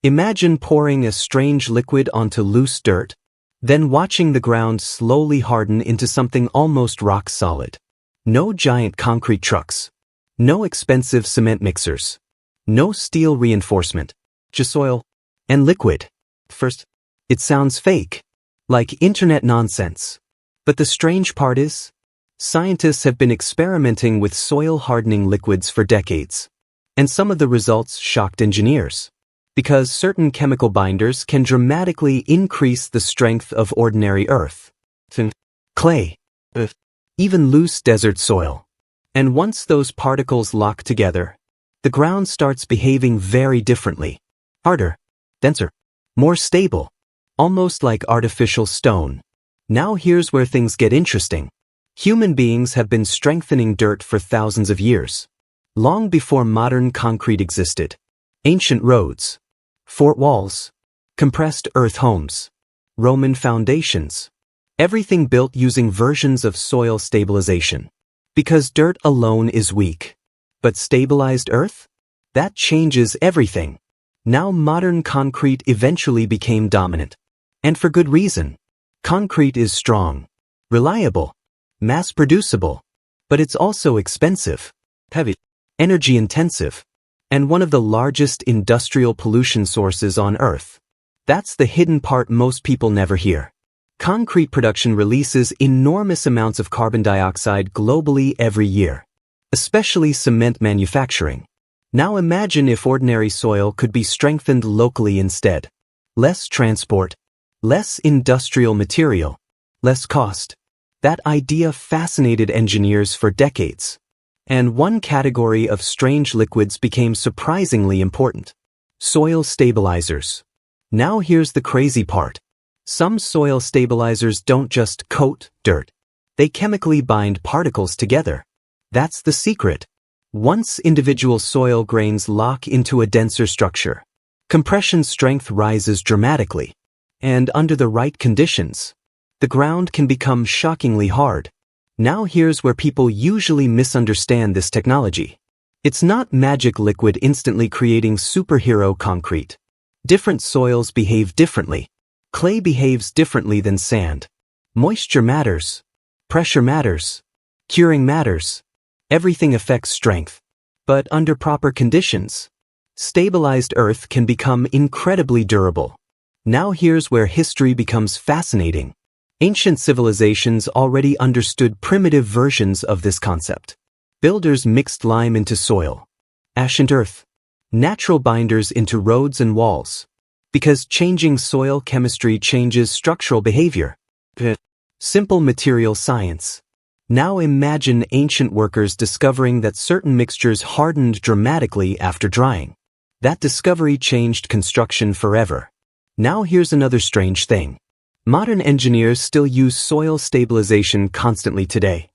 Imagine pouring a strange liquid onto loose dirt, then watching the ground slowly harden into something almost rock solid. No giant concrete trucks. No expensive cement mixers. No steel reinforcement. Just soil and liquid. First, it sounds fake, like internet nonsense. But the strange part is, scientists have been experimenting with soil-hardening liquids for decades. And some of the results shocked engineers. Because certain chemical binders can dramatically increase the strength of ordinary earth, clay, even loose desert soil. And once those particles lock together, the ground starts behaving very differently. Harder, denser, more stable, almost like artificial stone. Now here's where things get interesting. Human beings have been strengthening dirt for thousands of years. Long before modern concrete existed. Ancient roads, fort walls, compressed earth homes, Roman foundations. Everything built using versions of soil stabilization. Because dirt alone is weak. But stabilized earth? That changes everything. Now modern concrete eventually became dominant. And for good reason. Concrete is strong, reliable, mass-producible. But it's also expensive, heavy, energy-intensive, and one of the largest industrial pollution sources on Earth. That's the hidden part most people never hear. Concrete production releases enormous amounts of carbon dioxide globally every year, especially cement manufacturing. Now imagine if ordinary soil could be strengthened locally instead. Less transport, less industrial material, less cost. That idea fascinated engineers for decades. And one category of strange liquids became surprisingly important. Soil stabilizers. Now here's the crazy part. Some soil stabilizers don't just coat dirt. They chemically bind particles together. That's the secret. Once individual soil grains lock into a denser structure, compression strength rises dramatically. And under the right conditions, the ground can become shockingly hard. Now here's where people usually misunderstand this technology. It's not magic liquid instantly creating superhero concrete. Different soils behave differently. Clay behaves differently than sand. Moisture matters. Pressure matters. Curing matters. Everything affects strength. But under proper conditions, stabilized earth can become incredibly durable. Now here's where history becomes fascinating. Ancient civilizations already understood primitive versions of this concept. Builders mixed lime into soil, ash and earth, natural binders into roads and walls. Because changing soil chemistry changes structural behavior. Simple material science. Now imagine ancient workers discovering that certain mixtures hardened dramatically after drying. That discovery changed construction forever. Now here's another strange thing. Modern engineers still use soil stabilization constantly today.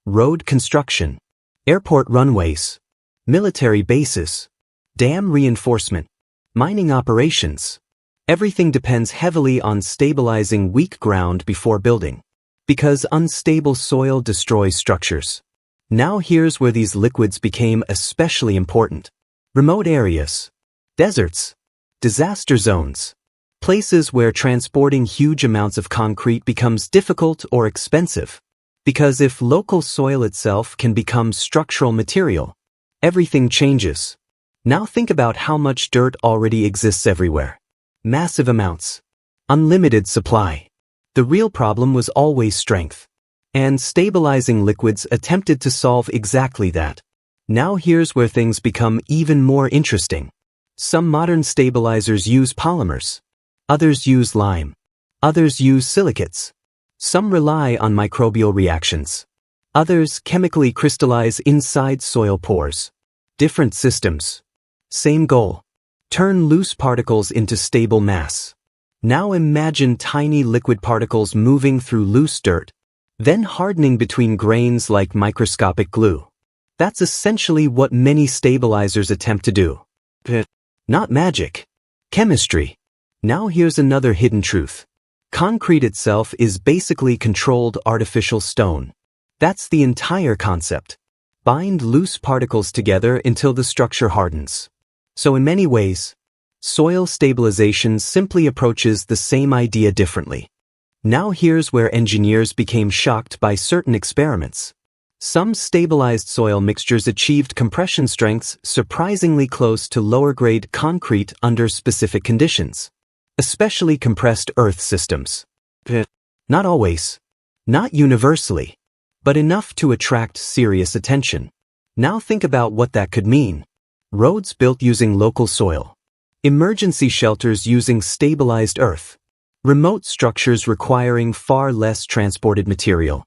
Road construction, airport runways, military bases, dam reinforcement, mining operations. Everything depends heavily on stabilizing weak ground before building. Because unstable soil destroys structures. Now here's where these liquids became especially important. Remote areas, deserts, disaster zones. Places where transporting huge amounts of concrete becomes difficult or expensive. Because if local soil itself can become structural material, everything changes. Now think about how much dirt already exists everywhere. Massive amounts. Unlimited supply. The real problem was always strength. And stabilizing liquids attempted to solve exactly that. Now here's where things become even more interesting. Some modern stabilizers use polymers. Others use lime. Others use silicates. Some rely on microbial reactions. Others chemically crystallize inside soil pores. Different systems. Same goal. Turn loose particles into stable mass. Now imagine tiny liquid particles moving through loose dirt, then hardening between grains like microscopic glue. That's essentially what many stabilizers attempt to do. Not magic. Chemistry. Now here's another hidden truth. Concrete itself is basically controlled artificial stone. That's the entire concept. Bind loose particles together until the structure hardens. So in many ways, Soil stabilization simply approaches the same idea differently. Now here's where engineers became shocked by certain experiments. Some stabilized soil mixtures achieved compression strengths surprisingly close to lower-grade concrete under specific conditions, especially compressed earth systems. Not always, not universally, but enough to attract serious attention. Now think about what that could mean. Roads built using local soil. Emergency shelters using stabilized earth. Remote structures requiring far less transported material.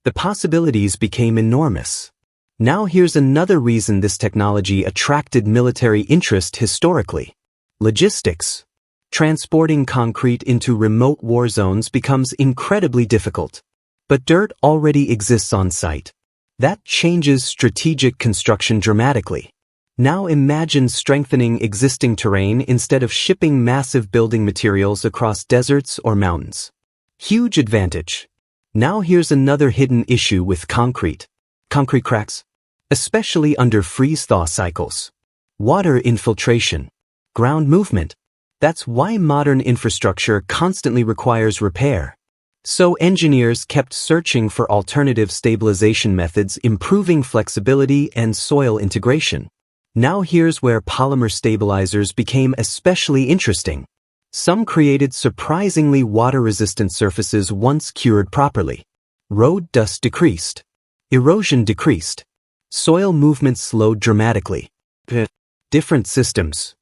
The possibilities became enormous. Now here's another reason this technology attracted military interest historically. Logistics. Transporting concrete into remote war zones becomes incredibly difficult. But dirt already exists on site. That changes strategic construction dramatically. Now imagine strengthening existing terrain instead of shipping massive building materials across deserts or mountains. Huge advantage. Now here's another hidden issue with concrete. Concrete cracks, especially under freeze-thaw cycles. Water infiltration. Ground movement. That's why modern infrastructure constantly requires repair. So engineers kept searching for alternative stabilization methods, improving flexibility and soil integration. Now here's where polymer stabilizers became especially interesting. Some created surprisingly water-resistant surfaces once cured properly. Road dust decreased. Erosion decreased. Soil movement slowed dramatically. Different systems.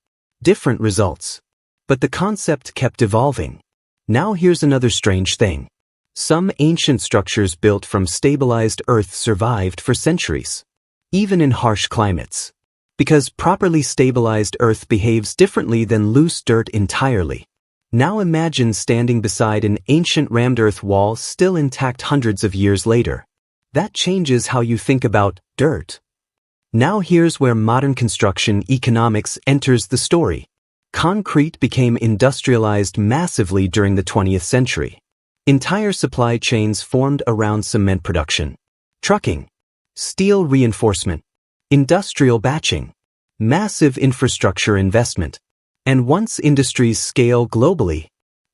Different results. But the concept kept evolving. Now here's another strange thing. Some ancient structures built from stabilized earth survived for centuries, even in harsh climates. Because properly stabilized earth behaves differently than loose dirt entirely. Now imagine standing beside an ancient rammed earth wall still intact hundreds of years later. That changes how you think about dirt. Now here's where modern construction economics enters the story. Concrete became industrialized massively during the 20th century. Entire supply chains formed around cement production, trucking, steel reinforcement, industrial batching, massive infrastructure investment. And once industries scale globally,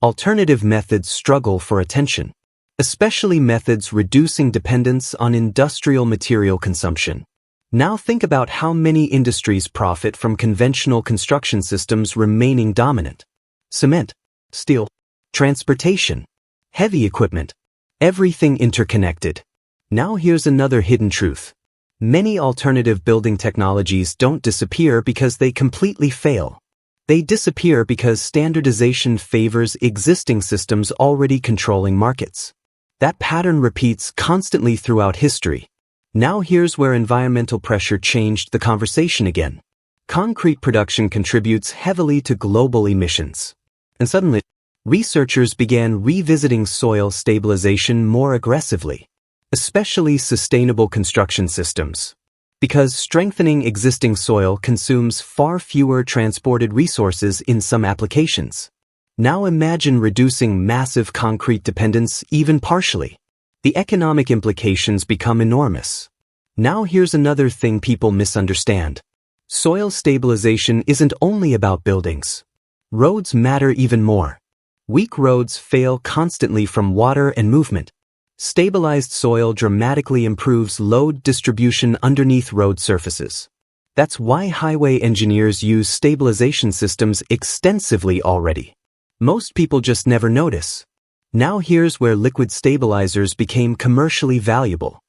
alternative methods struggle for attention, especially methods reducing dependence on industrial material consumption. Now think about how many industries profit from conventional construction systems remaining dominant. Cement, steel, transportation, heavy equipment, everything interconnected. Now here's another hidden truth. Many alternative building technologies don't disappear because they completely fail. They disappear because standardization favors existing systems already controlling markets. That pattern repeats constantly throughout history. Now here's where environmental pressure changed the conversation again. Concrete production contributes heavily to global emissions. And suddenly, researchers began revisiting soil stabilization more aggressively, especially sustainable construction systems. Because strengthening existing soil consumes far fewer transported resources in some applications. Now imagine reducing massive concrete dependence even partially. The economic implications become enormous. Now here's another thing people misunderstand. Soil stabilization isn't only about buildings. Roads matter even more. Weak roads fail constantly from water and movement. Stabilized soil dramatically improves load distribution underneath road surfaces. That's why highway engineers use stabilization systems extensively already. Most people just never notice. Now here's where liquid stabilizers became commercially valuable.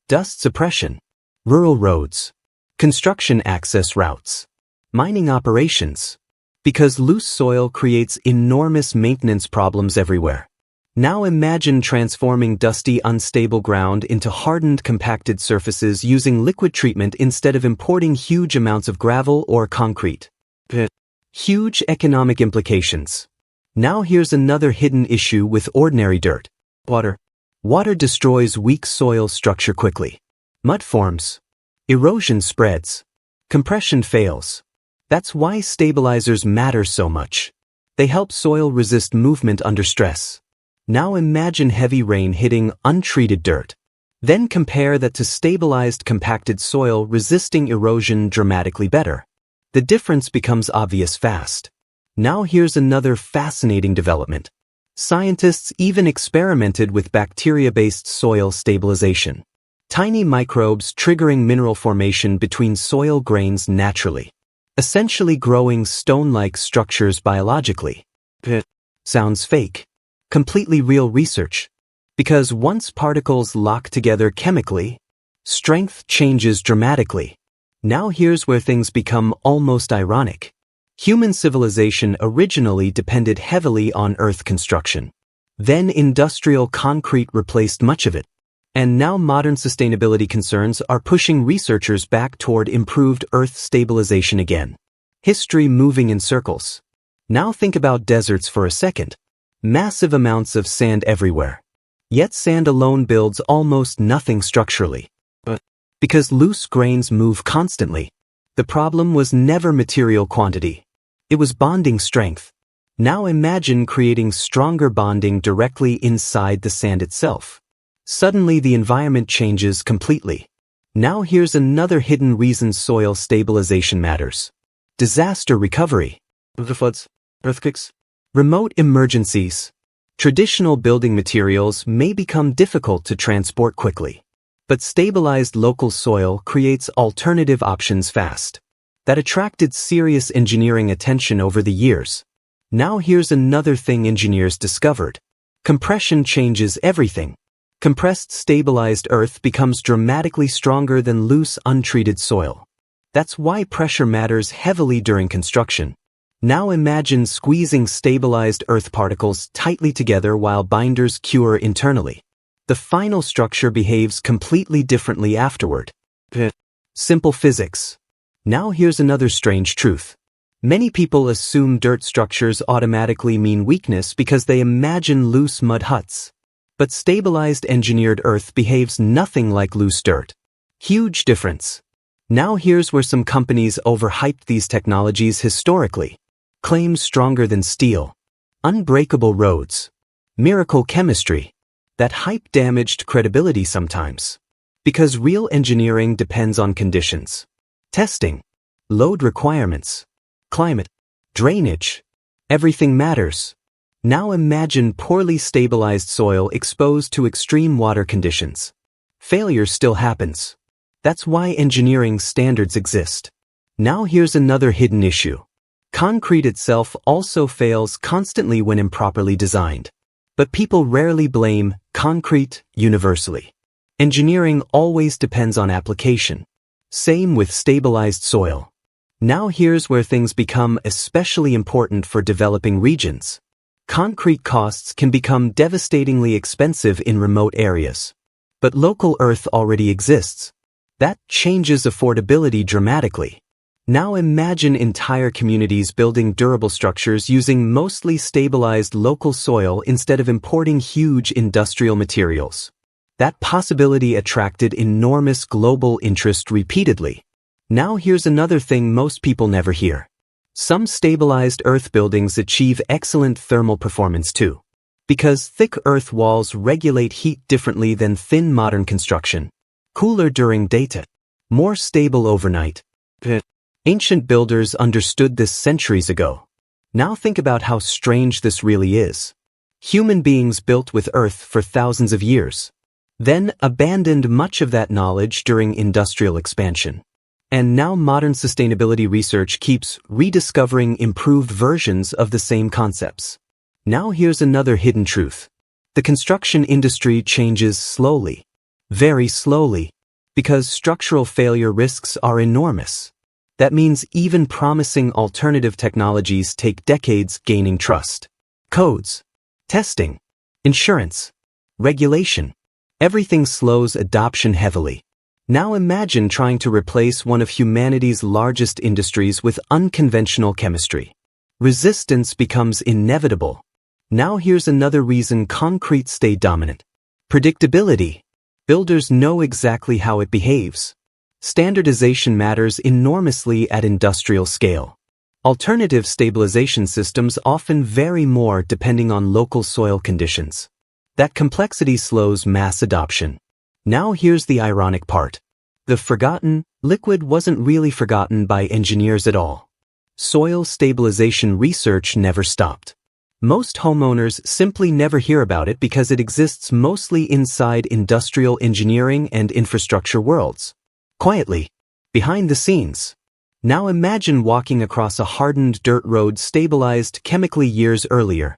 Dust suppression, rural roads, construction access routes, mining operations. Because loose soil creates enormous maintenance problems everywhere. Now imagine transforming dusty, unstable ground into hardened, compacted surfaces using liquid treatment instead of importing huge amounts of gravel or concrete. Huge economic implications. Now here's another hidden issue with ordinary dirt. Water. Water destroys weak soil structure quickly. Mud forms. Erosion spreads. Compression fails. That's why stabilizers matter so much. They help soil resist movement under stress. Now imagine heavy rain hitting untreated dirt. Then compare that to stabilized compacted soil resisting erosion dramatically better. The difference becomes obvious fast. Now here's another fascinating development. Scientists even experimented with bacteria-based soil stabilization. Tiny microbes triggering mineral formation between soil grains naturally, essentially growing stone-like structures biologically. Sounds fake. Completely real research. Because once particles lock together chemically, strength changes dramatically. Now here's where things become almost ironic. Human civilization originally depended heavily on earth construction. Then industrial concrete replaced much of it. And now modern sustainability concerns are pushing researchers back toward improved earth stabilization again. History moving in circles. Now think about deserts for a second. Massive amounts of sand everywhere. Yet sand alone builds almost nothing structurally. Because loose grains move constantly. The problem was never material quantity. It was bonding strength. Now imagine creating stronger bonding directly inside the sand itself. Suddenly the environment changes completely. Now here's another hidden reason soil stabilization matters. Disaster recovery. The floods, earthquakes, remote emergencies. Traditional building materials may become difficult to transport quickly. But stabilized local soil creates alternative options fast. That attracted serious engineering attention over the years. Now here's another thing engineers discovered. Compression changes everything. Compressed stabilized earth becomes dramatically stronger than loose untreated soil. That's why pressure matters heavily during construction. Now imagine squeezing stabilized earth particles tightly together while binders cure internally. The final structure behaves completely differently afterward. Simple physics. Now here's another strange truth. Many people assume dirt structures automatically mean weakness because they imagine loose mud huts. But stabilized engineered earth behaves nothing like loose dirt. Huge difference. Now here's where some companies overhyped these technologies historically. Claims stronger than steel. Unbreakable roads. Miracle chemistry. That hype damaged credibility sometimes. Because real engineering depends on conditions. Testing. Load requirements. Climate. Drainage. Everything matters. Now imagine poorly stabilized soil exposed to extreme water conditions. Failure still happens. That's why engineering standards exist. Now here's another hidden issue. Concrete itself also fails constantly when improperly designed. But people rarely blame concrete universally. Engineering always depends on application. Same with stabilized soil. Now here's where things become especially important for developing regions. Concrete costs can become devastatingly expensive in remote areas. But local earth already exists. That changes affordability dramatically. Now imagine entire communities building durable structures using mostly stabilized local soil instead of importing huge industrial materials. That possibility attracted enormous global interest repeatedly. Now here's another thing most people never hear. Some stabilized earth buildings achieve excellent thermal performance too. Because thick earth walls regulate heat differently than thin modern construction. Cooler during daytime. More stable overnight. Ancient builders understood this centuries ago. Now think about how strange this really is. Human beings built with earth for thousands of years. Then abandoned much of that knowledge during industrial expansion. And now modern sustainability research keeps rediscovering improved versions of the same concepts. Now here's another hidden truth. The construction industry changes slowly. Very slowly. Because structural failure risks are enormous. That means even promising alternative technologies take decades gaining trust. Codes. Testing. Insurance. Regulation. Everything slows adoption heavily. Now imagine trying to replace one of humanity's largest industries with unconventional chemistry. Resistance becomes inevitable. Now here's another reason concrete stay dominant. Predictability. Builders know exactly how it behaves. Standardization matters enormously at industrial scale. Alternative stabilization systems often vary more depending on local soil conditions. That complexity slows mass adoption. Now here's the ironic part. The forgotten liquid wasn't really forgotten by engineers at all. soil stabilization research never stopped. Most homeowners simply never hear about it because it exists mostly inside industrial engineering and infrastructure worlds. Quietly, behind the scenes. Now imagine walking across a hardened dirt road stabilized chemically years earlier,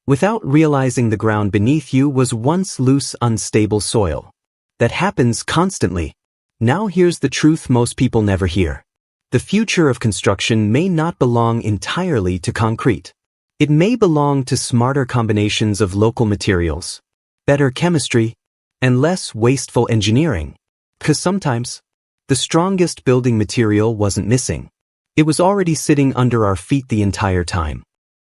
without realizing the ground beneath you was once loose, unstable soil. That happens constantly. Now here's the truth most people never hear. The future of construction may not belong entirely to concrete. It may belong to smarter combinations of local materials, better chemistry, and less wasteful engineering. 'Cause sometimes, the strongest building material wasn't missing. It was already sitting under our feet the entire time.